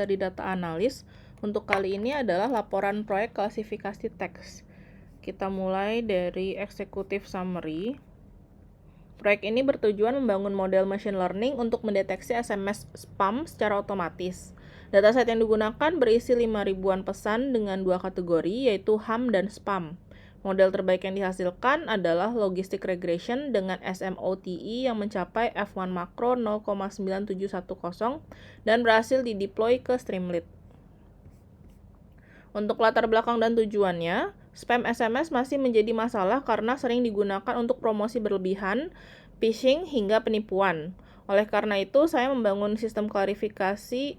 dari data analis. Untuk kali ini adalah laporan proyek klasifikasi teks. Kita mulai dari executive summary. Proyek ini bertujuan membangun model machine learning untuk mendeteksi SMS spam secara otomatis. Dataset yang digunakan berisi 5.000-an pesan dengan dua kategori, yaitu ham dan spam. Model terbaik yang dihasilkan adalah logistic regression dengan SMOTE yang mencapai F1 makro 0,9710 dan berhasil dideploy ke Streamlit. Untuk latar belakang dan tujuannya, spam SMS masih menjadi masalah karena sering digunakan untuk promosi berlebihan, phishing, hingga penipuan. Oleh karena itu, saya membangun sistem klasifikasi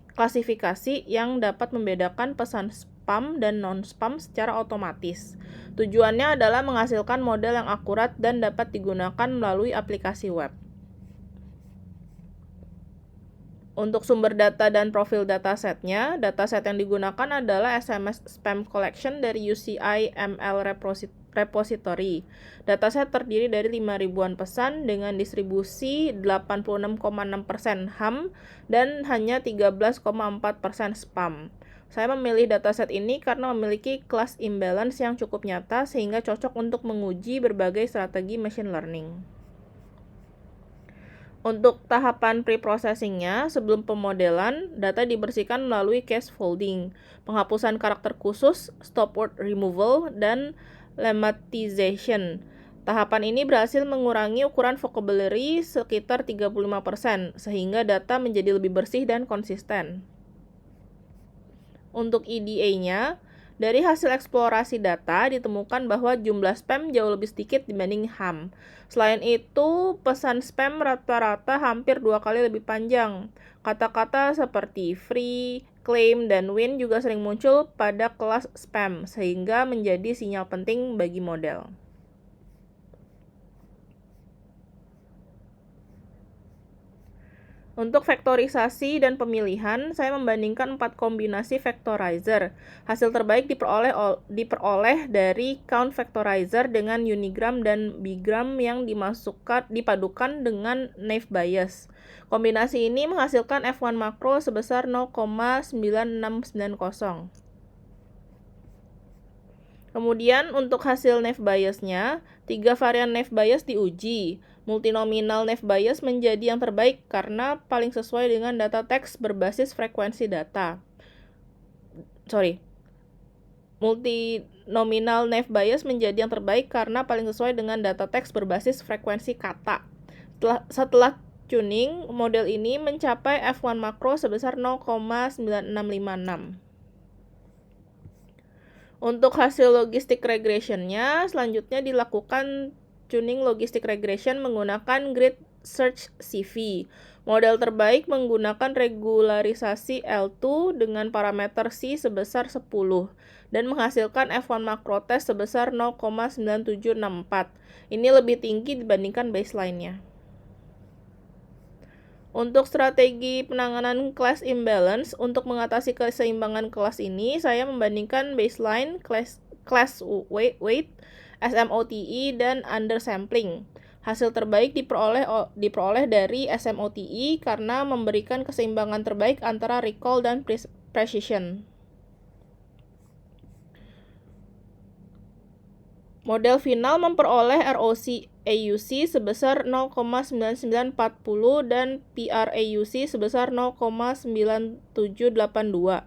yang dapat membedakan pesan spam dan non-spam secara otomatis. Tujuannya adalah menghasilkan model yang akurat dan dapat digunakan melalui aplikasi web. Untuk sumber data dan profil datasetnya, dataset yang digunakan adalah SMS Spam Collection dari UCI ML Repository. Dataset terdiri dari 5.000-an pesan dengan distribusi 86,6% ham dan hanya 13,4% spam. Saya memilih dataset ini karena memiliki class imbalance yang cukup nyata sehingga cocok untuk menguji berbagai strategi machine learning. Untuk tahapan pre-processingnya, sebelum pemodelan, data dibersihkan melalui cache folding, penghapusan karakter khusus, stop word removal, dan lemmatization. Tahapan ini berhasil mengurangi ukuran vocabulary sekitar 35%, sehingga data menjadi lebih bersih dan konsisten. Untuk EDA-nya, dari hasil eksplorasi data ditemukan bahwa jumlah spam jauh lebih sedikit dibanding ham. Selain itu, pesan spam rata-rata hampir 2 kali lebih panjang. Kata-kata seperti free, claim, dan win juga sering muncul pada kelas spam, sehingga menjadi sinyal penting bagi model. Untuk vektorisasi dan pemilihan, saya membandingkan 4 kombinasi vectorizer. Hasil terbaik diperoleh dari count vectorizer dengan unigram dan bigram yang dipadukan dengan naive Bayes. Kombinasi ini menghasilkan F1 makro sebesar 0,9690. Kemudian untuk hasil naive Bayes-nya, 3 varian naive Bayes diuji. Multinominal naive Bayes menjadi yang terbaik karena paling sesuai dengan data teks berbasis frekuensi data. Multinominal naive Bayes menjadi yang terbaik karena paling sesuai dengan data teks berbasis frekuensi kata. Setelah tuning, model ini mencapai F1 makro sebesar 0,9656. Untuk hasil logistic regression-nya, selanjutnya dilakukan tuning logistic regression menggunakan grid search CV. Model terbaik menggunakan regularisasi L2 dengan parameter C sebesar 10 dan menghasilkan F1 makro test sebesar 0,9764. Ini lebih tinggi dibandingkan baseline-nya. Untuk strategi penanganan class imbalance, untuk mengatasi keseimbangan kelas ini, saya membandingkan baseline, class weight, SMOTE, dan undersampling. Hasil terbaik diperoleh dari SMOTE karena memberikan keseimbangan terbaik antara recall dan precision. Model final memperoleh ROC AUC sebesar 0,9940 dan PR AUC sebesar 0,9782.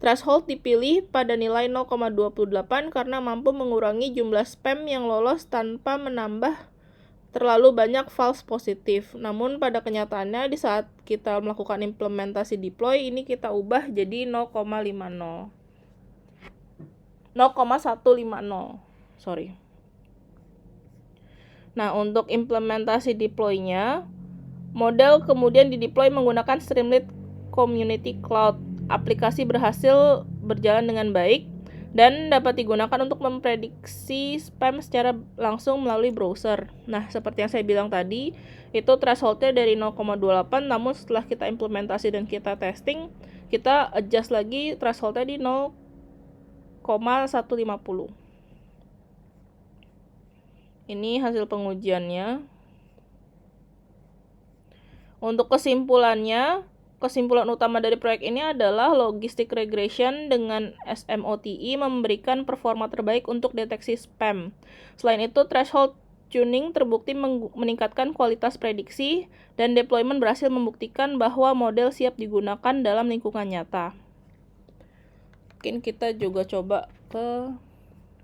Threshold dipilih pada nilai 0,28 karena mampu mengurangi jumlah spam yang lolos tanpa menambah terlalu banyak false positif. Namun pada kenyataannya di saat kita melakukan implementasi deploy ini kita ubah jadi 0,150. Nah, untuk implementasi deploy-nya, model kemudian dideploy menggunakan Streamlit Community Cloud. Aplikasi berhasil berjalan dengan baik dan dapat digunakan untuk memprediksi spam secara langsung melalui browser. Nah, seperti yang saya bilang tadi, itu threshold-nya dari 0,28, namun setelah kita implementasi dan kita testing, kita adjust lagi threshold-nya di 0,150. Ini hasil pengujiannya. Untuk kesimpulannya, kesimpulan utama dari proyek ini adalah logistic regression dengan SMOTE memberikan performa terbaik untuk deteksi spam. Selain itu, threshold tuning terbukti meningkatkan kualitas prediksi, dan deployment berhasil membuktikan bahwa model siap digunakan dalam lingkungan nyata. Mungkin kita juga coba ke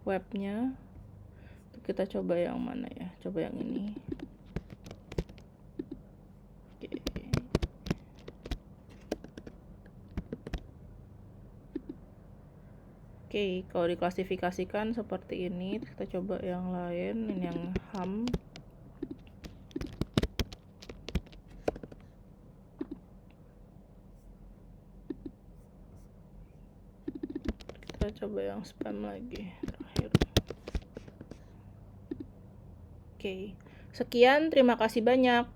webnya. Kita coba yang mana ya? Coba yang ini. Oke, kalau diklasifikasikan seperti ini, kita coba yang lain, ini yang HAM. Kita coba yang spam lagi, terakhir. Oke, sekian, terima kasih banyak.